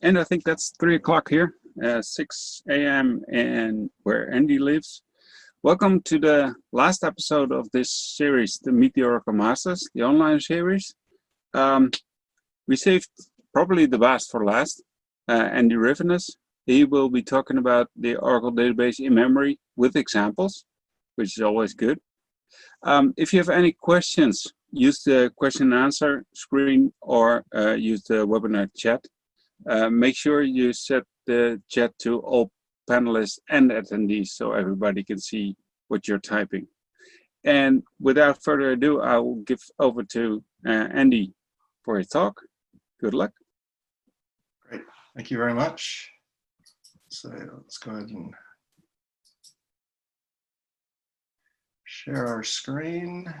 And I think that's 3 o'clock here, 6 a.m. and where Andy lives. Welcome to the last episode of this series, the Meet the Oracle Masters, the online series. We saved probably the best for last, Andy Rivenes. He will be talking about the Oracle database in memory with examples, which is always good. If you have any questions, use the question and answer screen or use the webinar chat. Make sure you set the chat to all panelists and attendees so everybody can see what you're typing. And without further ado, I will give over to Andy for his talk. Good luck. Great, thank you very much. So let's go ahead and share our screen.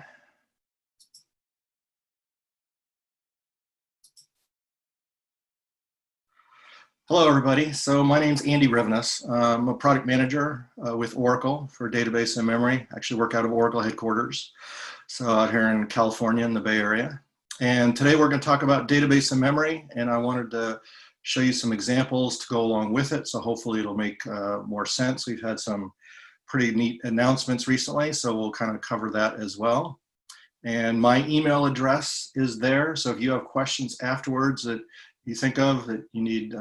Hello, everybody. So my name's Andy Rivenes. I'm a product manager with Oracle for database and memory. I actually work out of Oracle headquarters, so out here in California in the Bay Area. And today we're going to talk about database and memory, and I wanted to show you some examples to go along with it, so hopefully it'll make more sense. We've had some pretty neat announcements recently, so we'll kind of cover that as well. And my email address is there, so if you have questions afterwards that you think of that you need,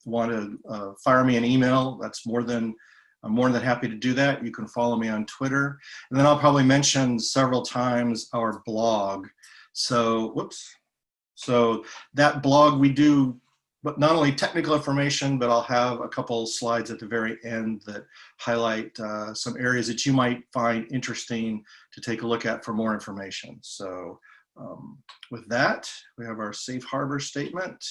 want to fire me an email, I'm more than happy to do that. You can follow me on Twitter. And then I'll probably mention several times our blog. So, whoops. So that blog, we do but not only technical information, but I'll have a couple slides at the very end that highlight some areas that you might find interesting to take a look at for more information. So with that, we have our safe harbor statement.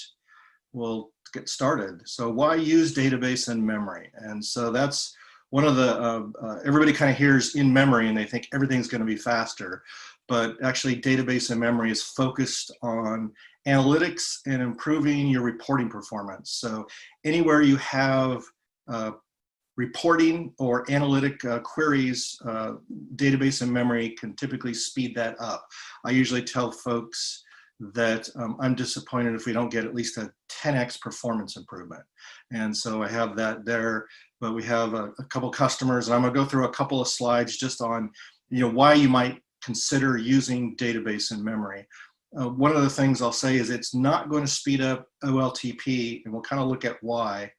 We'll get started. So why use database and memory? And so that's one of the, everybody kind of hears in memory and they think everything's going to be faster, but actually database and memory is focused on analytics and improving your reporting performance. So anywhere you have reporting or analytic queries, database and memory can typically speed that up. I usually tell folks that I'm disappointed if we don't get at least a 10x performance improvement. And so I have that there, but we have a couple customers, and I'm gonna go through a couple of slides just on why you might consider using database and memory. One of the things I'll say is it's not going to speed up OLTP, and we'll kind of look at why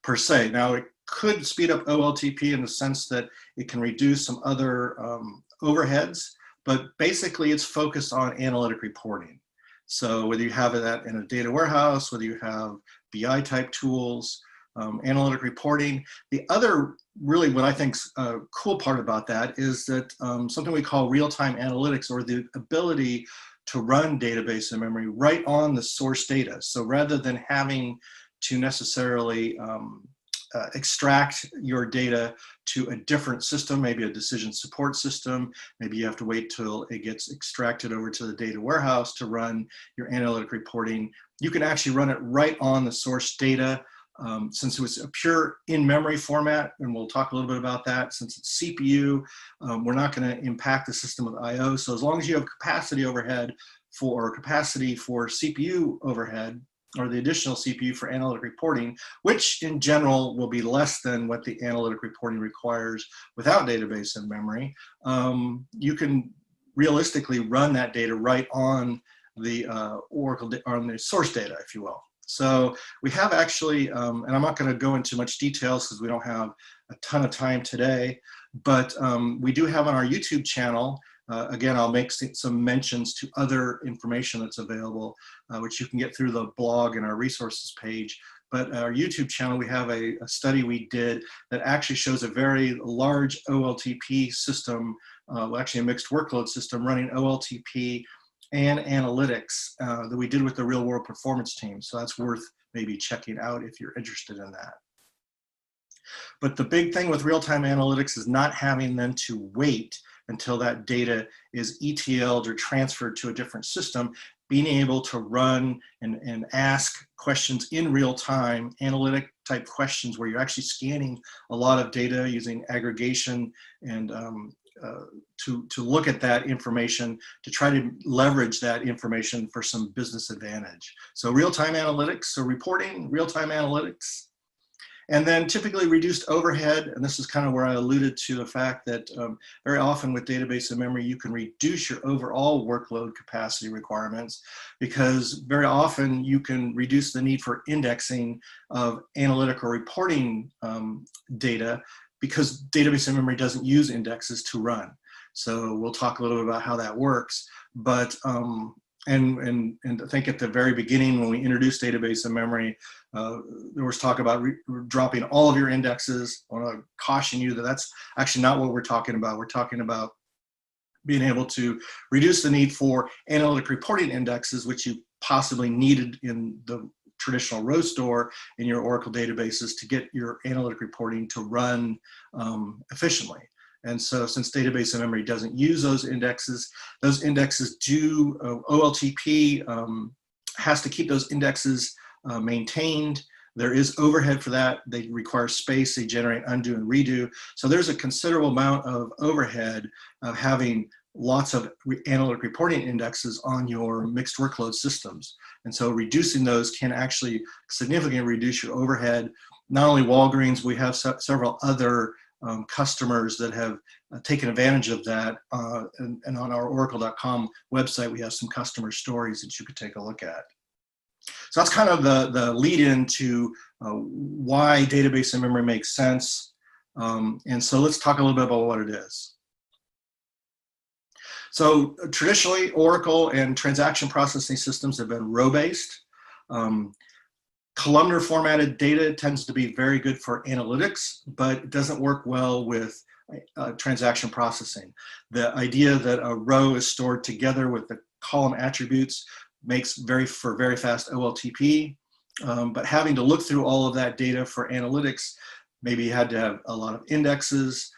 per se. Now, it could speed up OLTP in the sense that it can reduce some other overheads, but basically it's focused on analytic reporting. So whether you have that in a data warehouse, whether you have BI type tools, analytic reporting. The other really what I think's a cool part about that is that something we call real-time analytics, or the ability to run database and memory right on the source data. So rather than having to necessarily extract your data to a different system, maybe a decision support system, maybe you have to wait till it gets extracted over to the data warehouse to run your analytic reporting, you can actually run it right on the source data. Since it was a pure in-memory format, and we'll talk a little bit about that, since it's CPU, we're not going to impact the system with I/O. So as long as you have capacity overhead or capacity for CPU overhead, or the additional CPU for analytic reporting, which in general will be less than what the analytic reporting requires without database and memory, you can realistically run that data right on the Oracle, on the source data, if you will. So we have actually, and I'm not going to go into much details because we don't have a ton of time today, but we do have on our YouTube channel, again, I'll make some mentions to other information that's available, which you can get through the blog and our resources page. But our YouTube channel, we have a study we did that actually shows a very large OLTP system, actually a mixed workload system running OLTP and analytics that we did with the real world performance team. So that's worth maybe checking out if you're interested in that. But the big thing with real-time analytics is not having them to wait until that data is ETL'd or transferred to a different system, being able to run and ask questions in real time, analytic type questions where you're actually scanning a lot of data using aggregation and to look at that information, to try to leverage that information for some business advantage. So real-time analytics, so reporting, real-time analytics, and then typically reduced overhead. And this is kind of where I alluded to the fact that very often with database and memory, you can reduce your overall workload capacity requirements, because very often you can reduce the need for indexing of analytical reporting data, because database and memory doesn't use indexes to run. So we'll talk a little bit about how that works. But and I think at the very beginning when we introduced database and memory, there was talk about dropping all of your indexes. I want to caution you that that's actually not what we're talking about. We're talking about being able to reduce the need for analytic reporting indexes, which you possibly needed in the traditional row store in your Oracle databases to get your analytic reporting to run efficiently. And so since database and memory doesn't use those indexes do, OLTP has to keep those indexes maintained. There is overhead for that. They require space, they generate undo and redo. So there's a considerable amount of overhead of having lots of analytic reporting indexes on your mixed workload systems. And so reducing those can actually significantly reduce your overhead. Not only Walgreens, we have several other customers that have taken advantage of that. And on our oracle.com website, we have some customer stories that you could take a look at. So that's kind of the lead into why database and memory makes sense. And so let's talk a little bit about what it is. So traditionally, Oracle and transaction processing systems have been row-based. Columnar formatted data tends to be very good for analytics, but it doesn't work well with transaction processing. The idea that a row is stored together with the column attributes makes for very fast OLTP, but having to look through all of that data for analytics, maybe you had to have a lot of indexes,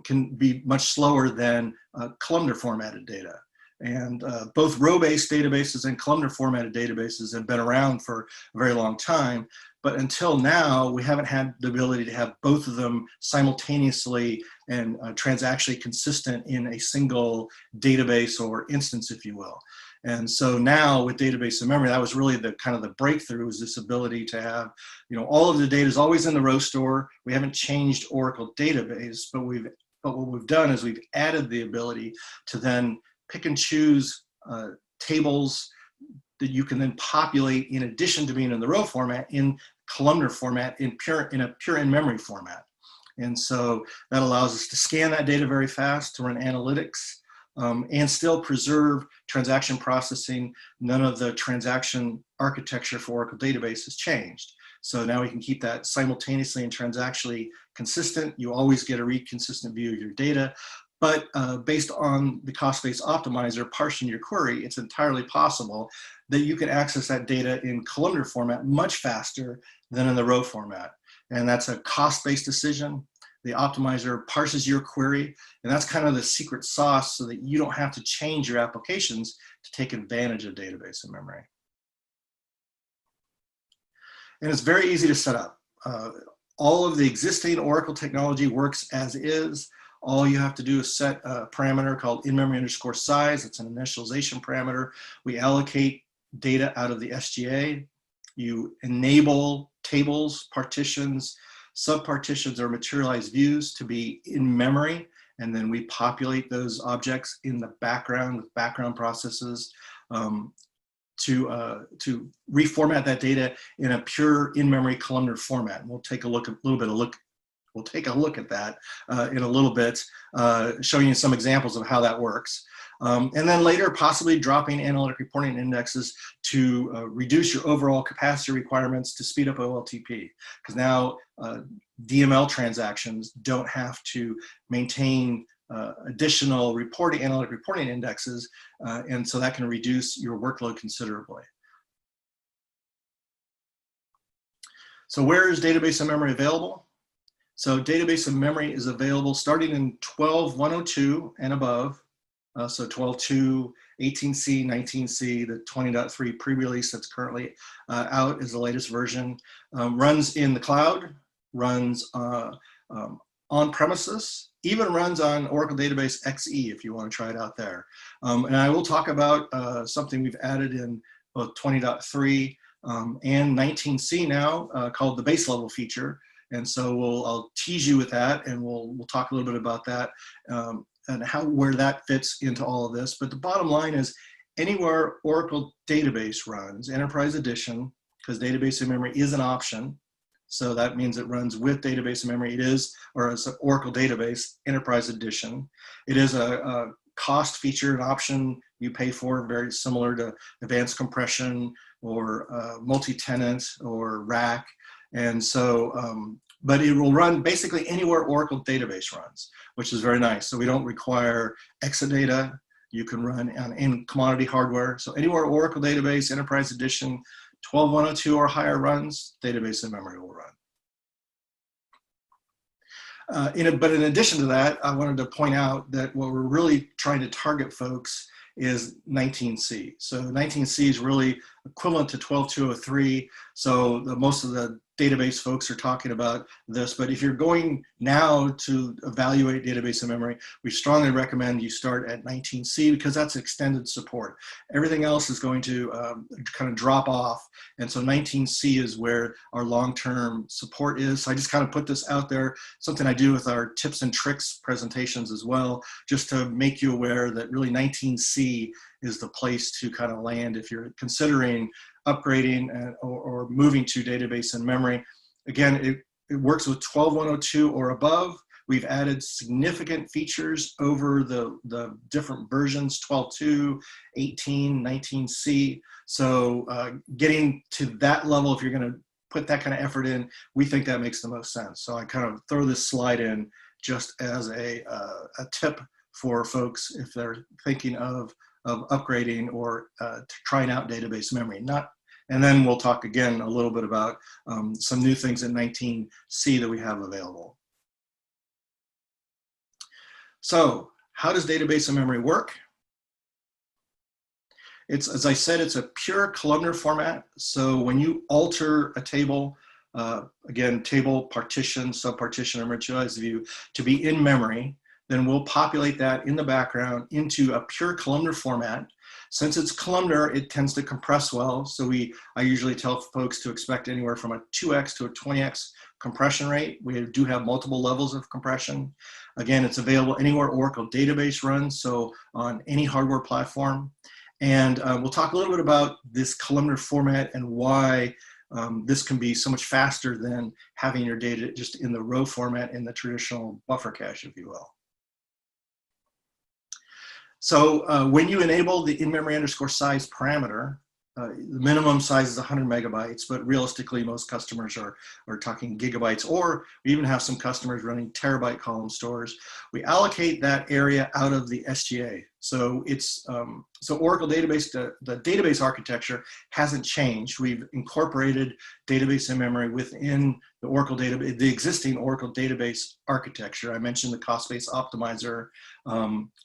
can be much slower than columnar formatted data. And both row-based databases and columnar formatted databases have been around for a very long time, but until now, we haven't had the ability to have both of them simultaneously and transactionally consistent in a single database or instance, if you will. And so now with database and memory, that was really the kind of the breakthrough, was this ability to have, all of the data is always in the row store. We haven't changed Oracle database, but what we've done is we've added the ability to then pick and choose tables that you can then populate in addition to being in the row format, in columnar format, in a pure in-memory format. And so that allows us to scan that data very fast, to run analytics, and still preserve transaction processing. None of the transaction architecture for Oracle database has changed. So now we can keep that simultaneously and transactionally consistent. You always get a read consistent view of your data. But based on the cost-based optimizer parsing your query, it's entirely possible that you can access that data in columnar format much faster than in the row format. And that's a cost-based decision. The optimizer parses your query, and that's kind of the secret sauce so that you don't have to change your applications to take advantage of database and memory. And it's very easy to set up. All of the existing Oracle technology works as is. All you have to do is set a parameter called in-memory_size. It's an initialization parameter. We allocate data out of the SGA. You enable tables, partitions, subpartitions, or materialized views to be in memory, and then we populate those objects in the background with background processes to reformat that data in a pure in-memory columnar format. And we'll take a look at We'll take a look at that in a little bit, showing you some examples of how that works. And then later, possibly dropping analytic reporting indexes to reduce your overall capacity requirements to speed up OLTP. Because now DML transactions don't have to maintain additional analytic reporting indexes, and so that can reduce your workload considerably. So where is database and memory available? So database and memory is available starting in 12.102 and above. So 12.2, 18C, 19C, the 20.3 pre-release that's currently out is the latest version. Runs in the cloud, runs on premises, even runs on Oracle Database XE if you want to try it out there. And I will talk about something we've added in both 20.3 and 19C now called the base level feature. And so I'll tease you with that, and we'll talk a little bit about that and where that fits into all of this. But the bottom line is, anywhere Oracle Database runs, Enterprise Edition, because database in memory is an option. So that means it runs with database in memory. It is, or it's an Oracle Database Enterprise Edition. It is a cost feature, an option you pay for, very similar to advanced compression or multi-tenant or rack. And so, but it will run basically anywhere Oracle Database runs, which is very nice. So we don't require Exadata. You can run in commodity hardware. So anywhere Oracle Database Enterprise Edition 12.102 or higher runs, database in memory will run. But in addition to that, I wanted to point out that what we're really trying to target folks is 19C. So 19C is really equivalent to 12.203. So most of the database folks are talking about this, but if you're going now to evaluate database in memory, we strongly recommend you start at 19C because that's extended support. Everything else is going to kind of drop off, and so 19C is where our long-term support is. So I just kind of put this out there, something I do with our tips and tricks presentations as well, just to make you aware that really 19C is the place to kind of land if you're considering upgrading or moving to database in memory. Again, it works with 12.102 or above. We've added significant features over the different versions, 12.2, 18, 19C. So getting to that level, if you're going to put that kind of effort in, we think that makes the most sense. So I kind of throw this slide in just as a tip for folks if they're thinking of upgrading or trying out database memory. And then we'll talk again a little bit about some new things in 19C that we have available. So how does database in memory work? As I said, it's a pure columnar format. So when you alter a table, again, table, partition, subpartition, or merchandise view to be in memory, then we'll populate that in the background into a pure columnar format. Since it's columnar, it tends to compress well. So I usually tell folks to expect anywhere from a 2x to a 20x compression rate. We do have multiple levels of compression. Again, it's available anywhere Oracle Database runs, so on any hardware platform. And we'll talk a little bit about this columnar format and why this can be so much faster than having your data just in the row format in the traditional buffer cache, if you will. So when you enable the in-memory underscore size parameter, the minimum size is 100 megabytes, but realistically most customers are talking gigabytes, or we even have some customers running terabyte column stores. We allocate that area out of the SGA. So it's so Oracle Database, the database architecture hasn't changed. We've incorporated database in memory within the Oracle database, the existing Oracle Database architecture. I mentioned the cost-based optimizer,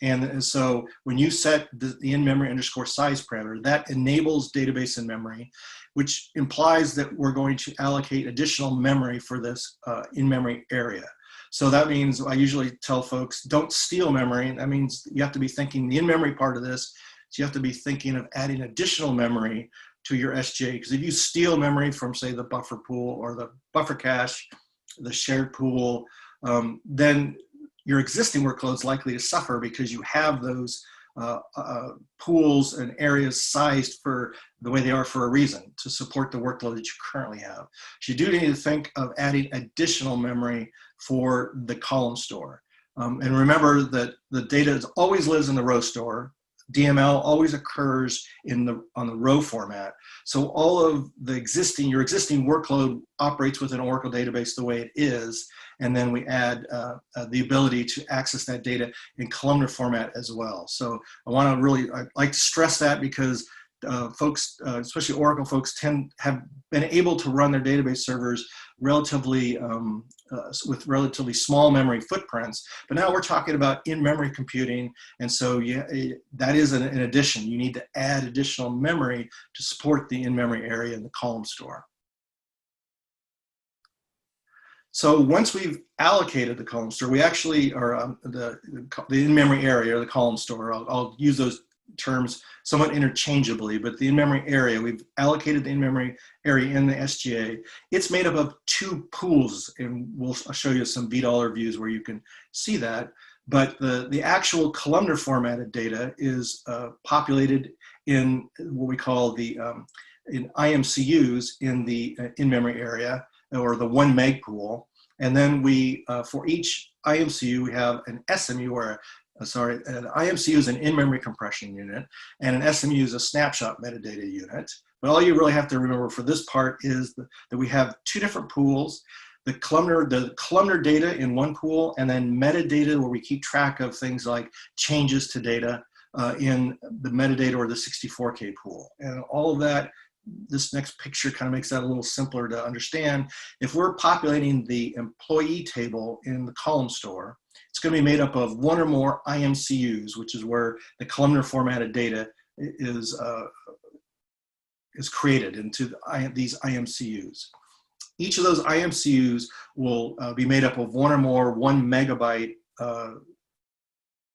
and so when you set the in-memory underscore size parameter, that enables database in memory, which implies that we're going to allocate additional memory for this in-memory area. So that means I usually tell folks, don't steal memory. That means you have to be thinking the in-memory part of this. So you have to be thinking of adding additional memory to your SGA. Because if you steal memory from, say, the buffer pool or the buffer cache, the shared pool, then your existing workload is likely to suffer because you have those pools and areas sized for the way they are for a reason, to support the workload that you currently have. So you do need to think of adding additional memory for the column store. And remember that the data always lives in the row store. DML always occurs on the row format. So all of the your existing workload operates within Oracle Database the way it is, and then we add the ability to access that data in columnar format as well. So I like to stress that because folks, especially Oracle folks, have been able to run their database servers relatively with relatively small memory footprints. But now we're talking about in-memory computing, and so that is an addition. You need to add additional memory to support the in-memory area in the column store. So once we've allocated the column store, we actually are the in-memory area, or the column store. I'll use those terms somewhat interchangeably, but the in-memory area, we've allocated the in-memory area in the SGA. It's made up of two pools, and I'll show you some $V views where you can see that. But the actual columnar formatted data is populated in what we call the in IMCUs in the in-memory area, or the 1 meg pool. And then we, for each IMCU, we have an SMU, or an IMCU is an in-memory compression unit, and an SMU is a snapshot metadata unit. But all you really have to remember for this part is that we have two different pools, the columnar data in one pool, and then metadata where we keep track of things like changes to data in the metadata or the 64K pool. And all of that, this next picture kind of makes that a little simpler to understand. If we're populating the employee table in the column store, it's going to be made up of one or more IMCUs, which is where the columnar formatted data is created into these IMCUs. Each of those IMCUs will be made up of one or more 1 megabyte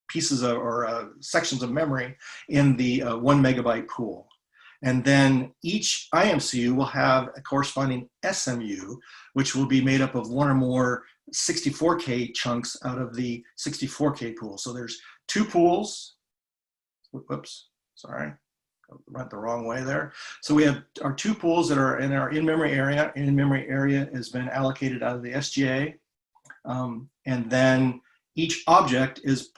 pieces of, or sections of memory in the 1 megabyte pool. And then each IMCU will have a corresponding SMU, which will be made up of one or more 64K chunks out of the 64K pool. So there's two pools. Whoops, sorry, went the wrong way there. So we have our two pools that are in our in-memory area. In-memory area has been allocated out of the SGA. And then each object is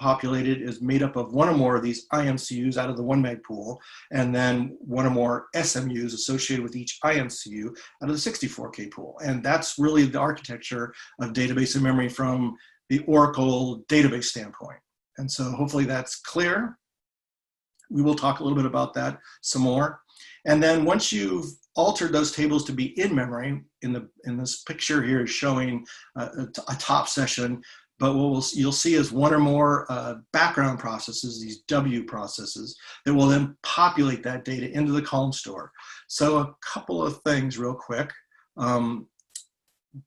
made up of one or more of these IMCUs out of the 1 meg pool, and then one or more SMUs associated with each IMCU out of the 64K pool. And that's really the architecture of database and memory from the Oracle database standpoint. And so hopefully that's clear. We will talk a little bit about that some more. And then once you've altered those tables to be in memory, in this picture here is showing a top session, but what you'll see is one or more background processes, these W processes, that will then populate that data into the column store. So a couple of things real quick.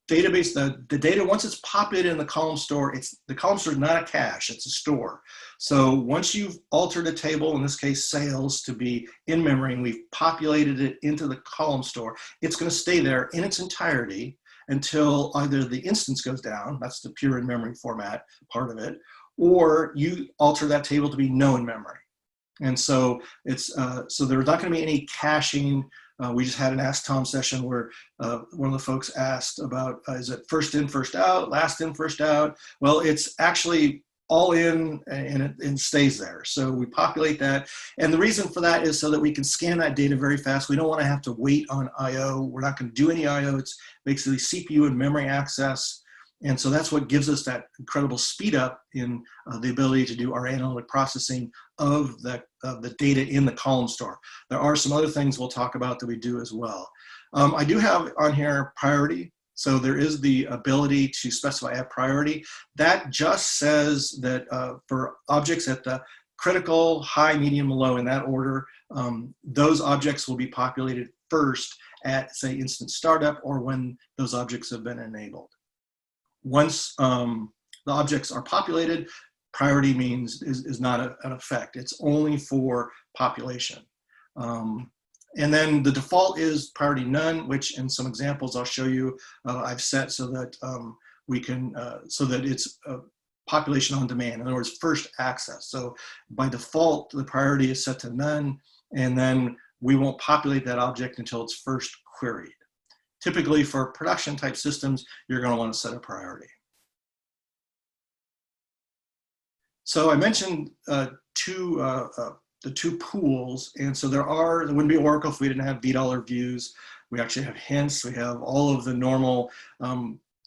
Database, the data, once it's populated in the column store, the column store is not a cache, it's a store. So once you've altered a table, in this case sales, to be in memory, and we've populated it into the column store, it's going to stay there in its entirety until either the instance goes down, that's the pure in-memory format part of it, or you alter that table to be no in memory. And so it's so there's not going to be any caching. We just had an Ask Tom session where one of the folks asked about, is it first in, first out, last in, first out? Well, it's actually all in, and it stays there. So we populate that. And the reason for that is so that we can scan that data very fast. We don't want to have to wait on IO. We're not going to do any IO. It's basically CPU and memory access. And so that's what gives us that incredible speed up in the ability to do our analytic processing of the data in the column store. There are some other things we'll talk about that we do as well. I do have on here priority. So there is the ability to specify a priority. That just says that for objects at the critical, high, medium, low, in that order, those objects will be populated first at, say, instance startup, or when those objects have been enabled. Once the objects are populated, priority means is not an effect. It's only for population. And then the default is priority none, which in some examples I'll show you I've set so that we can, so that it's population on demand. In other words, first access. So by default, the priority is set to none, and then we won't populate that object until it's first queried. Typically for production type systems, you're going to want to set a priority. So I mentioned the two pools, and so there wouldn't be Oracle if we didn't have $V views. We actually have hints. We have all of the normal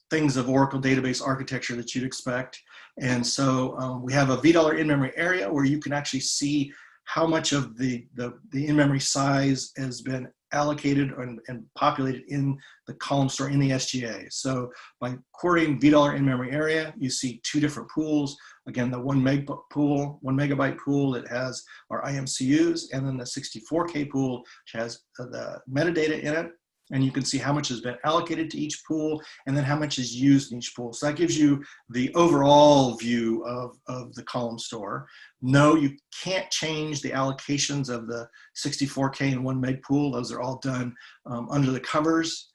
things of Oracle database architecture that you'd expect. And so we have a $V in-memory area where you can actually see how much of the in-memory size has been allocated and populated in the column store in the SGA. So by querying $V in-memory area, you see two different pools. Again, the 1 megabyte pool that has our IMCUs, and then the 64K pool, which has the metadata in it. And you can see how much has been allocated to each pool and then how much is used in each pool. So that gives you the overall view of the column store. No, you can't change the allocations of the 64K and 1 meg pool. Those are all done under the covers.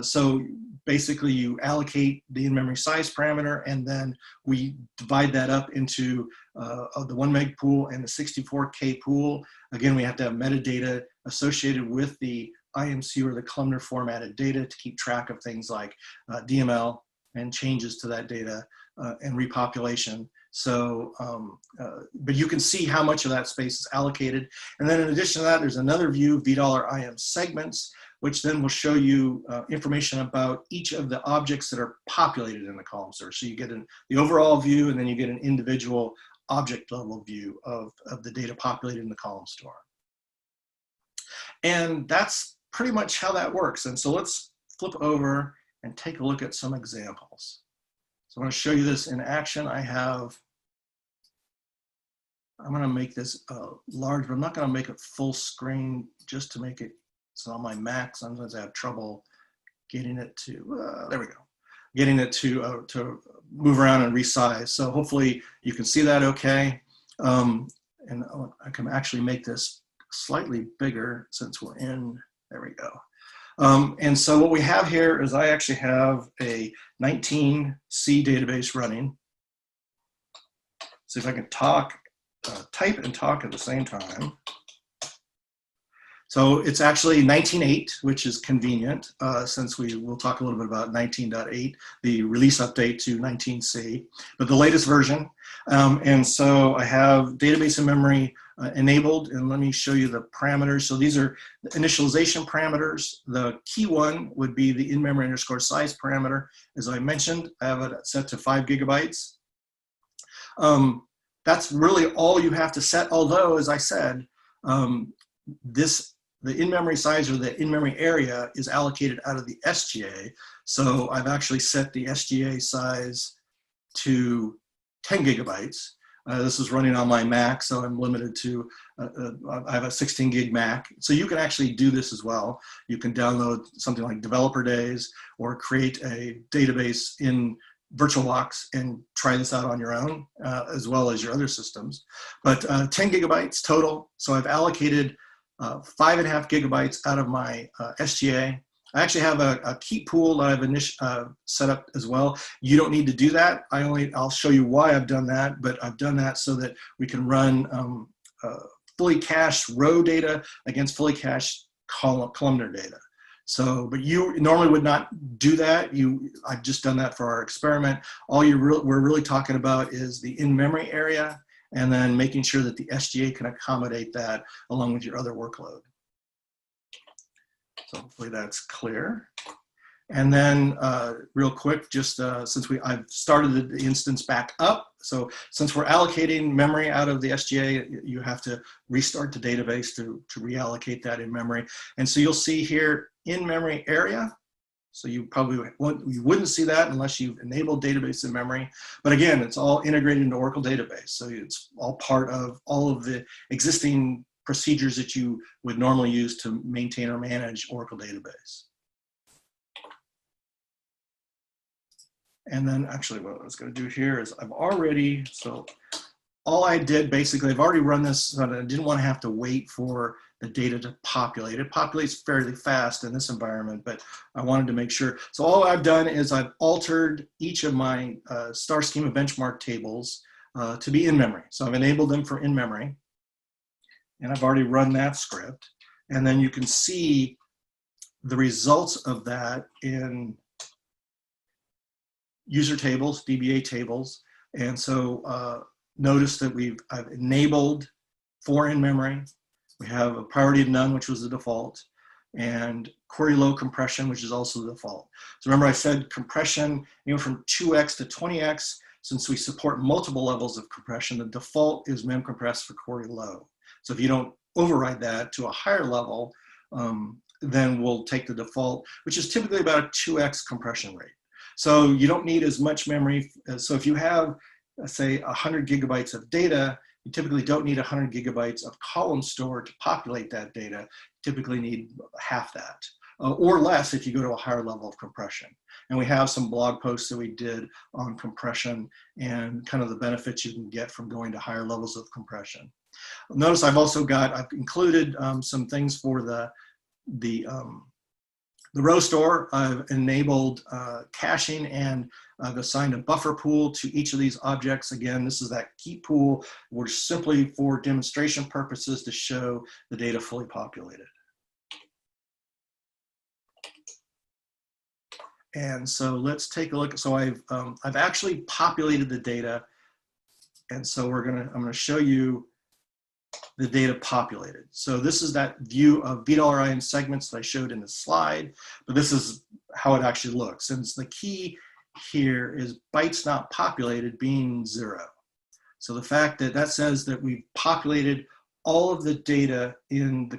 So basically you allocate the in-memory size parameter, and then we divide that up into the 1 meg pool and the 64K pool. Again, we have to have metadata associated with the IMC or the columnar formatted data to keep track of things like DML and changes to that data and repopulation. So, but you can see how much of that space is allocated. And then in addition to that, there's another view, $IM segments, which then will show you information about each of the objects that are populated in the column store. So you get the overall view, and then you get an individual object level view of the data populated in the column store. And that's pretty much how that works. And so let's flip over and take a look at some examples. So I want to show you this in action. I'm going to make this large, but I'm not going to make it full screen just to make it, so on my Mac, sometimes I have trouble getting it to, there we go, getting it to move around and resize. So hopefully you can see that okay. And I can actually make this slightly bigger since we're in, there we go. And so what we have here is I actually have a 19C database running. See if I can type and talk at the same time. So it's actually 19.8, which is convenient since we'll talk a little bit about 19.8, the release update to 19C, but the latest version. And so I have database in memory enabled, and let me show you the parameters. So these are the initialization parameters. The key one would be the in-memory underscore size parameter. As I mentioned, I have it set to 5 gigabytes. That's really all you have to set, although, as I said, the in-memory size or the in-memory area is allocated out of the SGA. So I've actually set the SGA size to 10 gigabytes. This is running on my Mac, so I'm limited to, I have a 16 gig Mac. So you can actually do this as well. You can download something like Developer Days or create a database in VirtualBox and try this out on your own, as well as your other systems. But 10 gigabytes total. So I've allocated 5.5 gigabytes out of my SGA. I actually have a keep pool that I've set up as well. You don't need to do that. I'll show you why I've done that, but I've done that so that we can run fully cached row data against fully cached columnar data. So, but you normally would not do that. I've just done that for our experiment. All we're really talking about is the in-memory area, and then making sure that the SGA can accommodate that along with your other workload. So hopefully that's clear. And then real quick, just since I've started the instance back up. So since we're allocating memory out of the SGA, you have to restart the database to reallocate that in memory. And so you'll see here in-memory area. So you wouldn't see that unless you've enabled database in memory. But again, it's all integrated into Oracle database. So it's all part of all of the existing procedures that you would normally use to maintain or manage Oracle database. And then actually what I was going to do here is so all I did basically, I've already run this, so I didn't want to have to wait for the data to populate. It populates fairly fast in this environment, but I wanted to make sure. So all I've done is I've altered each of my star schema benchmark tables to be in memory. So I've enabled them for in memory, and I've already run that script. And then you can see the results of that in user tables, DBA tables. And so notice that I've enabled for in memory. We have a priority of none, which was the default, and query low compression, which is also the default. So remember I said compression, from 2x to 20x. Since we support multiple levels of compression, the default is mem compress for query low. So if you don't override that to a higher level, then we'll take the default, which is typically about a 2x compression rate. So you don't need as much memory. So if you have, say, 100 gigabytes of data, you typically don't need 100 gigabytes of column store to populate that data. You typically need half that. or less if you go to a higher level of compression. And we have some blog posts that we did on compression and kind of the benefits you can get from going to higher levels of compression. Notice I've included some things for the row store. I've enabled caching, and I've assigned a buffer pool to each of these objects. Again, this is that key pool, which is simply for demonstration purposes to show the data fully populated. And so let's take a look. So I've actually populated the data, and so I'm gonna show you the data populated. So this is that view of $i in segments that I showed in the slide, but this is how it actually looks. And the key here is bytes not populated being 0. So the fact that that says that we've populated all of the data in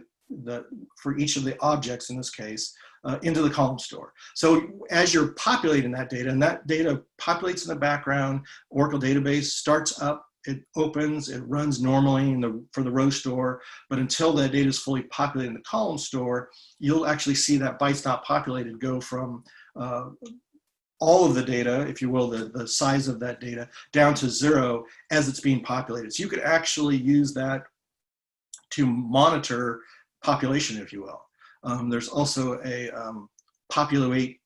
for each of the objects in this case into the column store. So as you're populating that data, and that data populates in the background, Oracle database starts up, it opens, it runs normally for the row store, but until that data is fully populated in the column store, you'll actually see that bytes not populated go from all of the data, if you will, the size of that data, down to 0 as it's being populated. So you could actually use that to monitor population, if you will. There's also a populate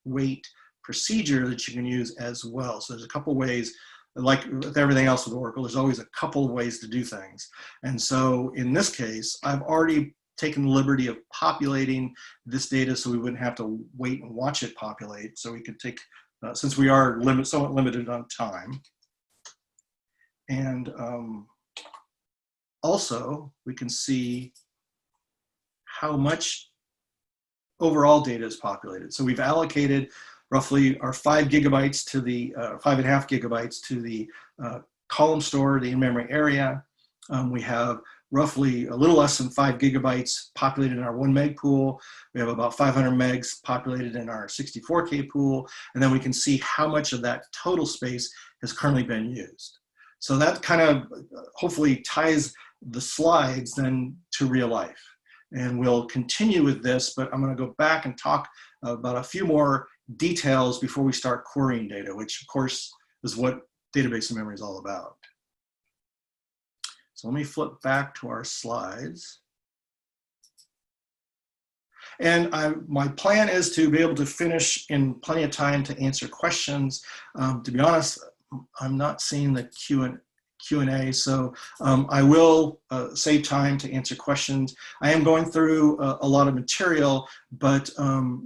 weight procedure that you can use as well. So there's a couple ways. Like with everything else with Oracle, there's always a couple of ways to do things. And so in this case, I've already taken the liberty of populating this data so we wouldn't have to wait and watch it populate. So we could take, since we are somewhat limited on time. And also, we can see how much overall data is populated. So we've allocated roughly our 5 gigabytes to the 5.5 gigabytes to the column store, the in-memory area. We have roughly a little less than 5 gigabytes populated in our 1 meg pool. We have about 500 megs populated in our 64K pool. And then we can see how much of that total space has currently been used. So that kind of hopefully ties the slides then to real life. And we'll continue with this, but I'm going to go back and talk about a few more details before we start querying data, which of course is what database and memory is all about. So let me flip back to our slides. And my plan is to be able to finish in plenty of time to answer questions. To be honest, I'm not seeing the Q&A, so I will save time to answer questions. I am going through a lot of material, but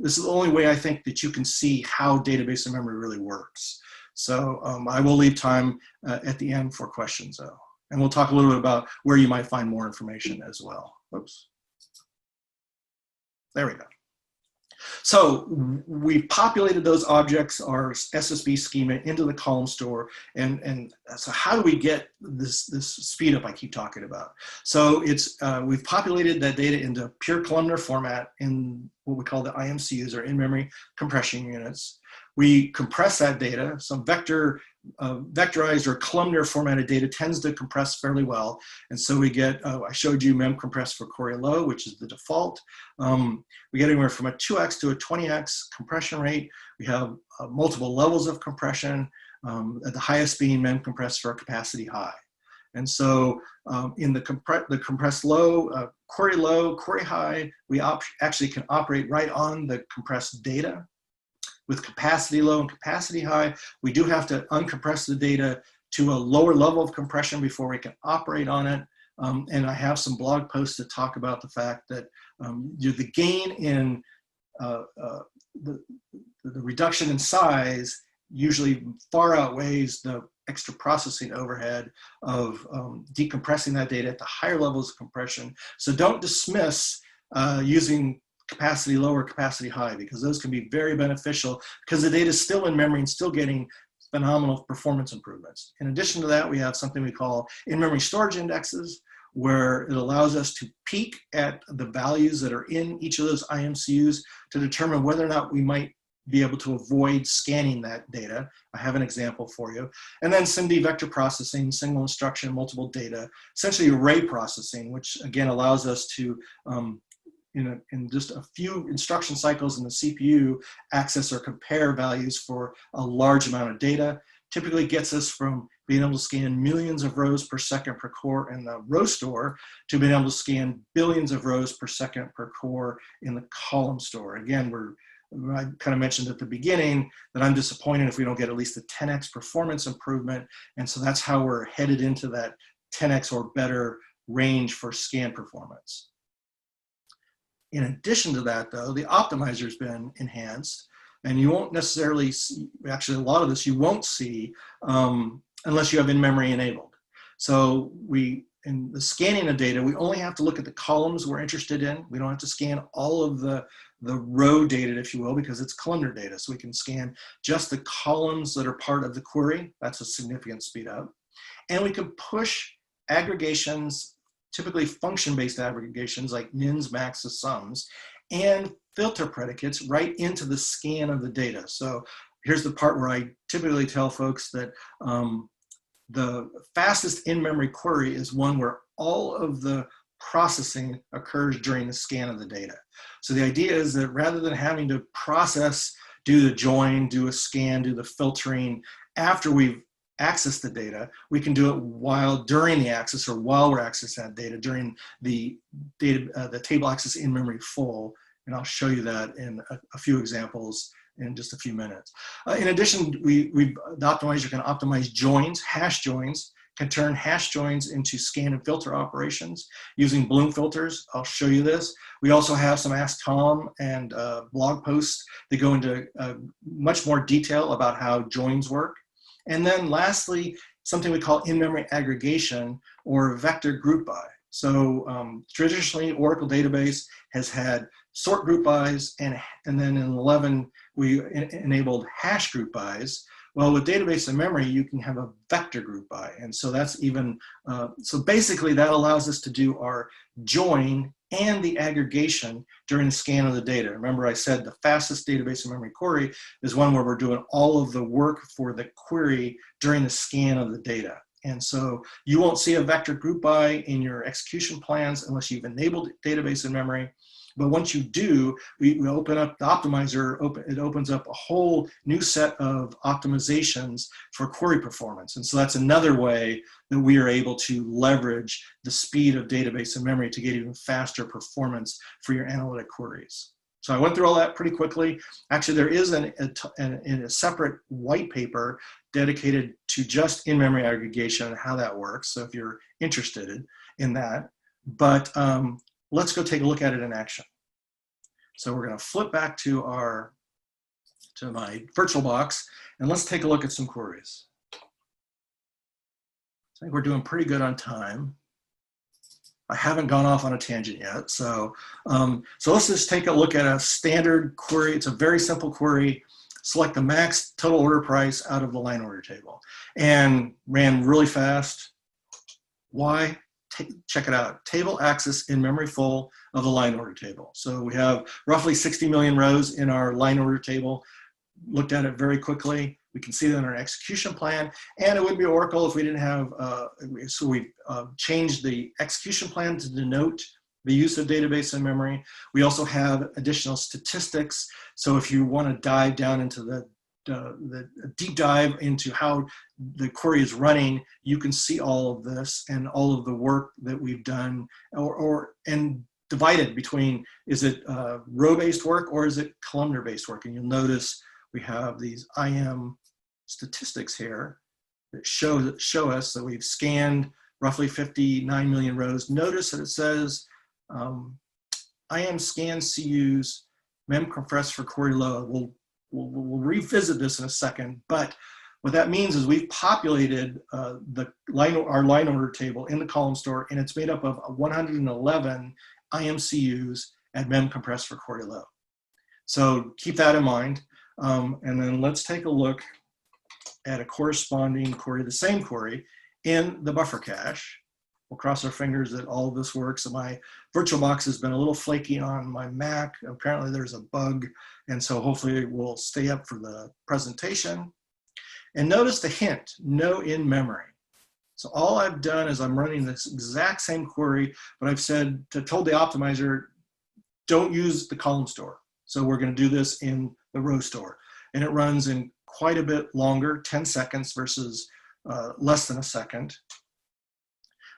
this is the only way I think that you can see how database and memory really works. So I will leave time at the end for questions though. And we'll talk a little bit about where you might find more information as well. Oops. There we go. So we populated those objects, our SSB schema, into the column store. And so how do we get this speed up I keep talking about? So it's we've populated that data into pure columnar format in what we call the IMCUs, or in-memory compression units. We compress that data. Some vectorized or columnar formatted data tends to compress fairly well. And so we get, I showed you mem compress for query low, which is the default. We get anywhere from a 2x to a 20x compression rate. We have multiple levels of compression, at the highest being mem compress for a capacity high. And so in the compressed low, query high, we actually can operate right on the compressed data. With capacity low and capacity high, we do have to uncompress the data to a lower level of compression before we can operate on it. And I have some blog posts that talk about the fact that the gain in the reduction in size usually far outweighs the extra processing overhead of decompressing that data at the higher levels of compression. So don't dismiss using capacity low or capacity high, because those can be very beneficial because the data is still in memory and still getting phenomenal performance improvements. In addition to that, we have something we call in-memory storage indexes, where it allows us to peek at the values that are in each of those IMCUs to determine whether or not we might be able to avoid scanning that data. I have an example for you. And then SIMD vector processing, single instruction, multiple data, essentially array processing, which again allows us to in just a few instruction cycles in the CPU, access or compare values for a large amount of data. Typically gets us from being able to scan millions of rows per second per core in the row store to being able to scan billions of rows per second per core in the column store. Again, I kind of mentioned at the beginning that I'm disappointed if we don't get at least a 10x performance improvement. And so that's how we're headed into that 10x or better range for scan performance. In addition to that, though, the optimizer's been enhanced, and you won't necessarily see, actually a lot of this you won't see unless you have in-memory enabled. So in the scanning of data, we only have to look at the columns we're interested in. We don't have to scan all of the row data, if you will, because it's columnar data. So we can scan just the columns that are part of the query. That's a significant speed up. And we can push aggregations, typically function-based aggregations like mins, maxes, sums, and filter predicates right into the scan of the data. So here's the part where I typically tell folks that the fastest in-memory query is one where all of the processing occurs during the scan of the data. So the idea is that rather than having to process, do the join, do a scan, do the filtering after we've accessed the data, we can do it during the access or while we're accessing that data during the table access in-memory full. And I'll show you that in a few examples in just a few minutes. In addition, the optimizer can optimize joins, hash joins, can turn hash joins into scan and filter operations using Bloom filters. I'll show you this. We also have some Ask Tom and blog posts that go into much more detail about how joins work. And then lastly, something we call in-memory aggregation or vector group by. So traditionally, Oracle database has had sort group bys, and then in 11, we enabled hash group bys. Well, with database and memory, you can have a vector group by. And so that's even, so basically that allows us to do our join and the aggregation during the scan of the data. Remember I said the fastest database and memory query is one where we're doing all of the work for the query during the scan of the data. And so you won't see a vector group by in your execution plans unless you've enabled database and memory. But once you do, we open up the optimizer, it opens up a whole new set of optimizations for query performance. And so that's another way that we are able to leverage the speed of database and memory to get even faster performance for your analytic queries. So I went through all that pretty quickly. Actually, there is a separate white paper dedicated to just in-memory aggregation and how that works. So if you're interested in that, but let's go take a look at it in action. So we're going to flip back to my VirtualBox, and let's take a look at some queries. I think we're doing pretty good on time. I haven't gone off on a tangent yet. So let's just take a look at a standard query. It's a very simple query. Select the max total order price out of the line order table, and ran really fast. Why? Check it out. Table access in memory full of the line order table. So we have roughly 60 million rows in our line order table. Looked at it very quickly. We can see that in our execution plan, and it would be Oracle if we didn't have, so we changed the execution plan to denote the use of database and memory. We also have additional statistics. So if you want to dive down into the deep dive into how the query is running, you can see all of this and all of the work that we've done, and divided between, is it row-based work or is it columnar-based work? And you'll notice we have these IM statistics here that show us that we've scanned roughly 59 million rows. Notice that it says IM scan CUs mem compress for query load. We'll revisit this in a second, but what that means is we've populated our line order table in the column store, and it's made up of 111 IMCUs at mem compress for query load. So keep that in mind, and then let's take a look at a corresponding query, the same query, in the buffer cache. We'll cross our fingers that all of this works. So my VirtualBox has been a little flaky on my Mac. Apparently there's a bug, and so hopefully it will stay up for the presentation. And notice the hint, no in memory. So all I've done is I'm running this exact same query, but I've told the optimizer, don't use the column store. So we're going to do this in the row store. And it runs in quite a bit longer, 10 seconds versus less than a second.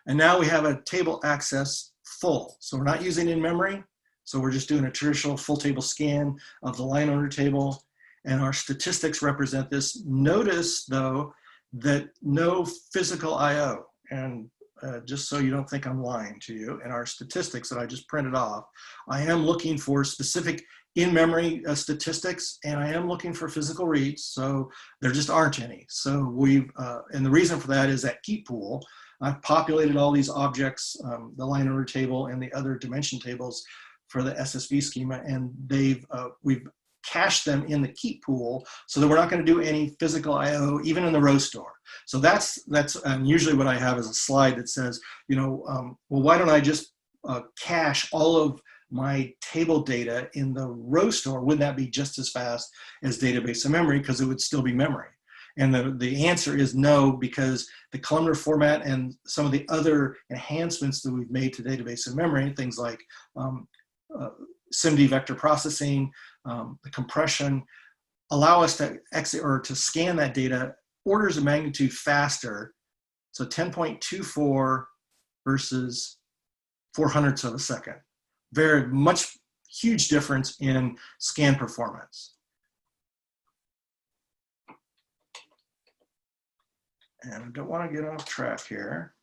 And now we have a table access full. So we're not using in memory. So we're just doing a traditional full table scan of the line order table. And our statistics represent this. Notice, though, that no physical I/O. And just so you don't think I'm lying to you, in our statistics that I just printed off, I am looking for specific in-memory statistics, and I am looking for physical reads, so there just aren't any. So we've, and the reason for that is that keep pool. I've populated all these objects, the line order table and the other dimension tables for the SSV schema, and we've cached them in the keep pool so that we're not going to do any physical I/O even in the row store. So that's usually what I have is a slide that says, well, why don't I just cache all of my table data in the row store? Wouldn't that be just as fast as database in memory, because it would still be memory? And the answer is no, because the columnar format and some of the other enhancements that we've made to database in memory, things like SIMD vector processing, the compression, allow us to exit or to scan that data orders of magnitude faster. So 10.24 versus 0.04 of a second. Very much, huge difference in scan performance. And I don't want to get off track here,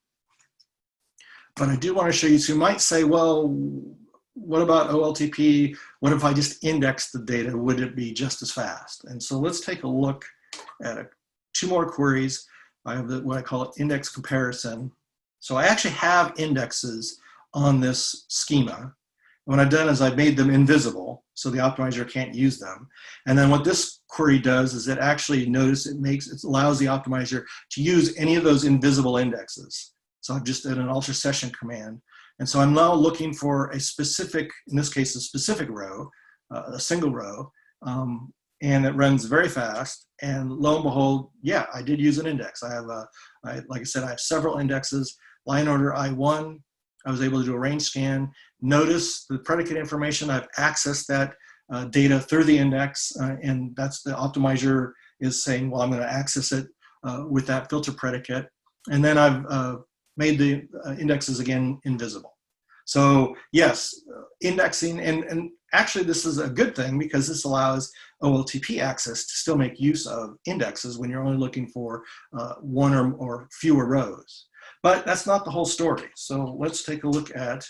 but I do want to show you. So you might say, well, what about OLTP? What if I just index the data? Would it be just as fast? And so let's take a look at two more queries. I have what I call index comparison. So I actually have indexes on this schema. What I've done is I've made them invisible, so the optimizer can't use them. And then what this query does is it actually, notice it allows the optimizer to use any of those invisible indexes. So I've just done an alter session command. And so I'm now looking for a specific, in this case, a specific row, a single row, and it runs very fast. And lo and behold, yeah, I did use an index. I have, like I said, I have several indexes. Line order I1, I was able to do a range scan. Notice the predicate information, I've accessed that data through the index, and that's the optimizer is saying, well, I'm going to access it with that filter predicate. And then I've made the indexes again invisible. So yes, indexing, and actually this is a good thing because this allows OLTP access to still make use of indexes when you're only looking for one or fewer rows. But that's not the whole story. So let's take a look at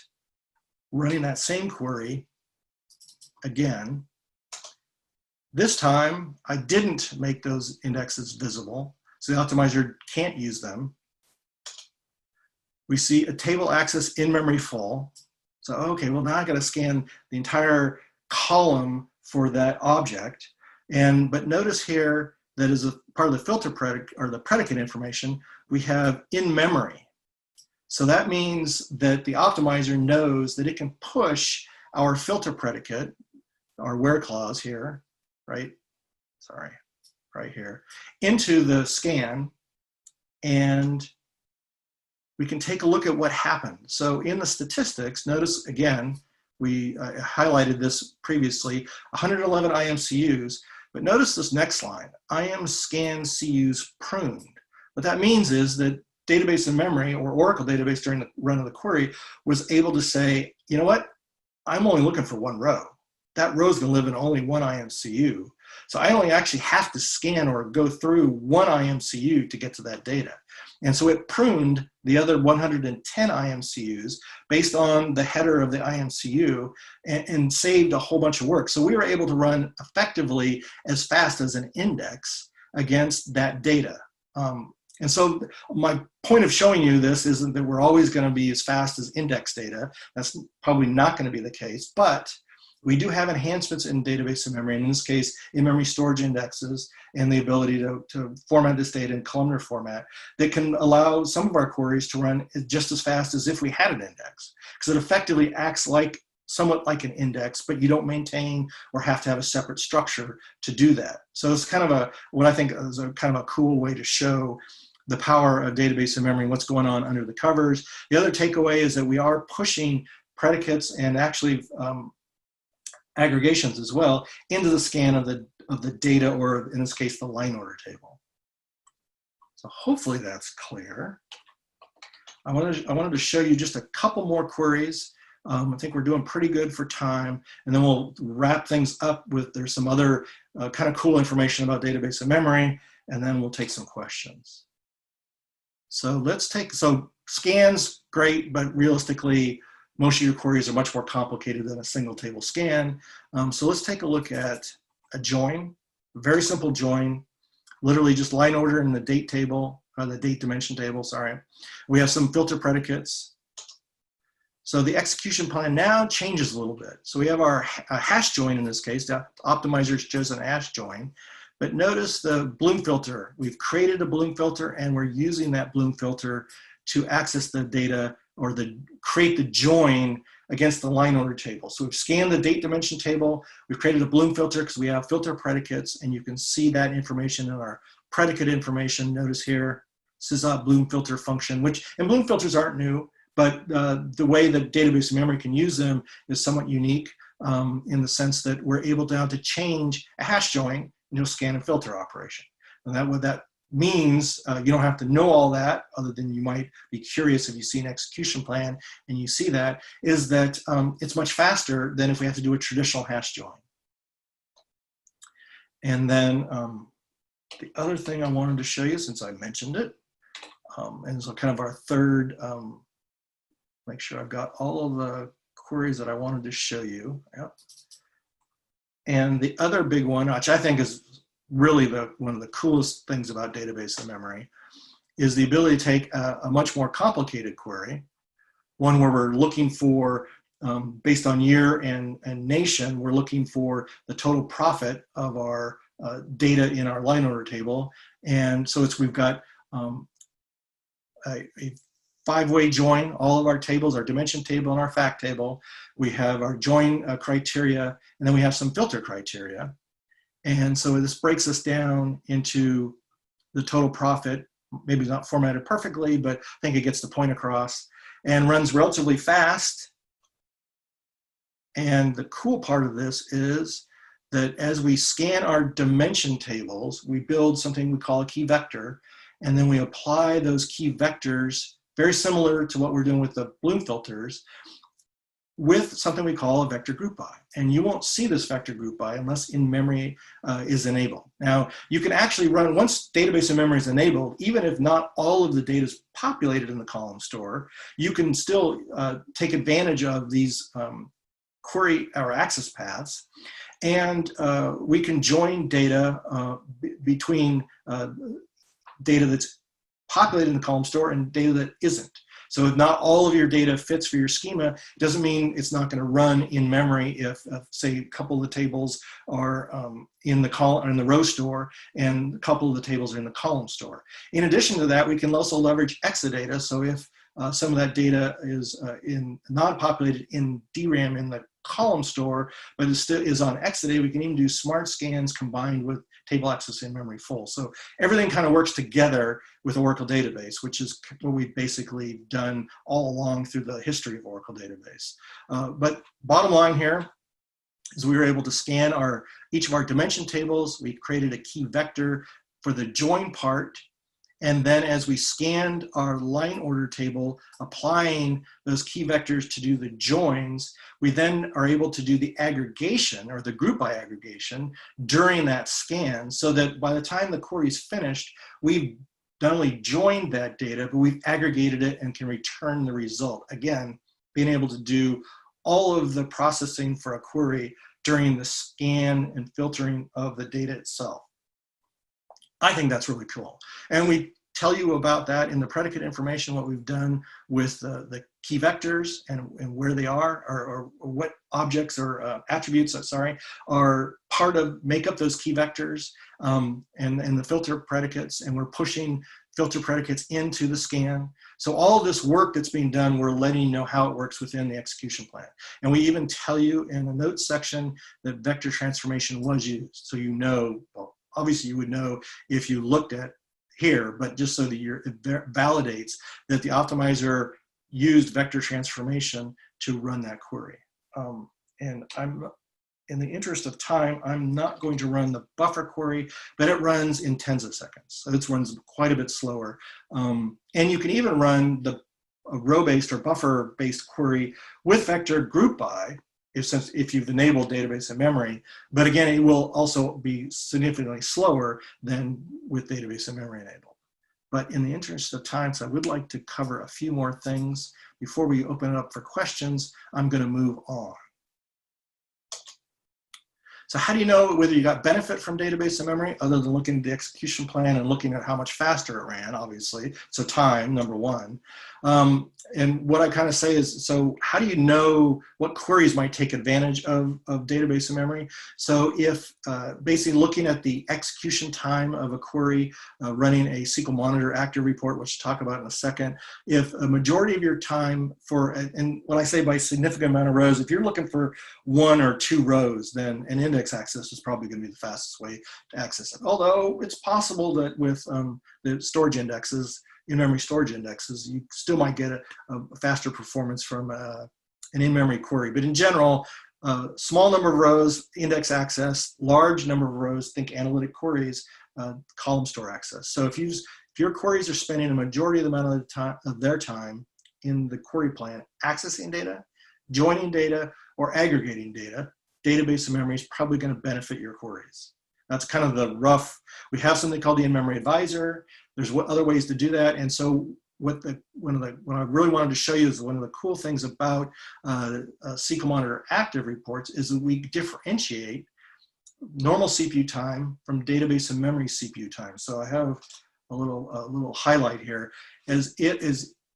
running that same query again. This time, I didn't make those indexes visible, so the optimizer can't use them. We see a table access in memory full. So, okay, well, now I got to scan the entire column for that object. But notice here that as a part of the filter predicate or the predicate information, we have in memory. So that means that the optimizer knows that it can push our filter predicate, our where clause here, right? Sorry, right here, into the scan, and we can take a look at what happened. So in the statistics, notice again, we highlighted this previously, 111 IMCUs, but notice this next line, IM scan CUs pruned. What that means is that database in memory or Oracle database during the run of the query was able to say, you know what, I'm only looking for one row. That row is going to live in only one IMCU. So I only actually have to scan or go through one IMCU to get to that data. And so it pruned the other 110 IMCUs based on the header of the IMCU and saved a whole bunch of work. So we were able to run effectively as fast as an index against that data. And so my point of showing you this isn't that we're always going to be as fast as index data. That's probably not going to be the case, but we do have enhancements in database in memory, and in this case, in-memory storage indexes and the ability to format this data in columnar format that can allow some of our queries to run just as fast as if we had an index, because it effectively acts somewhat like an index, but you don't maintain or have to have a separate structure to do that. So it's kind of what I think is a kind of a cool way to show the power of database in memory and what's going on under the covers. The other takeaway is that we are pushing predicates and actually aggregations as well into the scan of the data, or in this case, the line order table. So hopefully that's clear. I wanted to show you just a couple more queries. I think we're doing pretty good for time, and then we'll wrap things up with, there's some other kind of cool information about database and memory, and then we'll take some questions. So so scans, great, but realistically, most of your queries are much more complicated than a single table scan. So let's take a look at a join, a very simple join, literally just line order in the date table, the date dimension table, sorry. We have some filter predicates. So the execution plan now changes a little bit. So we have our hash join in this case. The optimizer's chosen a hash join. But notice the Bloom filter. We've created a Bloom filter, and we're using that Bloom filter to access the data, or create the join against the line order table. So we've scanned the date dimension table. We've created a Bloom filter because we have filter predicates, and you can see that information in our predicate information. Notice here, this is a Bloom filter function, and Bloom filters aren't new, but the way that database memory can use them is somewhat unique in the sense that we're able now to change a hash join into a scan and filter operation. And what that means, you don't have to know all that, other than you might be curious if you see an execution plan and you see that, is that it's much faster than if we have to do a traditional hash join. And then the other thing I wanted to show you, since I mentioned it, and so kind of our third, make sure I've got all of the queries that I wanted to show you. Yep. And the other big one, which I think is really one of the coolest things about database and memory, is the ability to take a much more complicated query, one where we're looking for, based on year and nation, we're looking for the total profit of our data in our line order table. And so we've got a five-way join, all of our tables, our dimension table and our fact table. We have our join criteria, and then we have some filter criteria. And so this breaks us down into the total profit. Maybe it's not formatted perfectly, but I think it gets the point across, and runs relatively fast. And the cool part of this is that as we scan our dimension tables, we build something we call a key vector, and then we apply those key vectors, very similar to what we're doing with the Bloom filters, with something we call a vector group by. And you won't see this vector group by unless in-memory is enabled. Now, you can actually run, once database in-memory is enabled, even if not all of the data is populated in the column store, you can still take advantage of these query or access paths. And we can join data between data that's populated in the column store and data that isn't. So if not all of your data fits for your schema, it doesn't mean it's not going to run in memory if say, a couple of the tables are in the column, in the row store, and a couple of the tables are in the column store. In addition to that, we can also leverage Exadata. So if some of that data is non-populated in DRAM in the column store, but it still is on Exadata, we can even do smart scans combined with table access in memory full. So everything kind of works together with Oracle database, which is what we've basically done all along through the history of Oracle database. But bottom line here is we were able to scan each of our dimension tables. We created a key vector for the join part. And then as we scanned our line order table, applying those key vectors to do the joins, we then are able to do the aggregation, or the group by aggregation, during that scan, so that by the time the query is finished, we've not only joined that data, but we've aggregated it and can return the result. Again, being able to do all of the processing for a query during the scan and filtering of the data itself. I think that's really cool. And we tell you about that in the predicate information, what we've done with the key vectors and where they are, or what objects or attributes, are make up those key vectors, and the filter predicates, and we're pushing filter predicates into the scan. So all of this work that's being done, we're letting you know how it works within the execution plan. And we even tell you in the notes section that vector transformation was used. So you know, well, obviously you would know if you looked at here, but just so that it validates that the optimizer used vector transformation to run that query. And I'm in the interest of time, I'm not going to run the buffer query, but it runs in tens of seconds. So it runs quite a bit slower. And you can even run the row-based or buffer-based query with vector group by, if you've enabled database in memory. But again, it will also be significantly slower than with database in memory enabled. But in the interest of time, so I would like to cover a few more things. Before we open it up for questions, I'm going to move on. So how do you know whether you got benefit from database in memory other than looking at the execution plan and looking at how much faster it ran, obviously. So time, number one. And what I kind of say is, so how do you know what queries might take advantage of database in memory? So if basically looking at the execution time of a query, running a SQL Monitor active report, which we'll talk about in a second, if a majority of your time for, and when I say by significant amount of rows, if you're looking for 1 or 2 rows, then an index access is probably going to be the fastest way to access it. Although it's possible that with the storage indexes, in-memory storage indexes, you still might get a faster performance from an in-memory query. But in general, small number of rows, index access, large number of rows, think analytic queries, column store access. So if your queries are spending a majority of the amount of the time of their time in the query plan accessing data, joining data, or aggregating data, database in memory is probably going to benefit your queries. That's kind of the rough. We have something called the in-memory advisor. There's other ways to do that. And so what I really wanted to show you is one of the cool things about SQL Monitor active reports is that we differentiate normal CPU time from database and memory CPU time. So I have a little highlight here.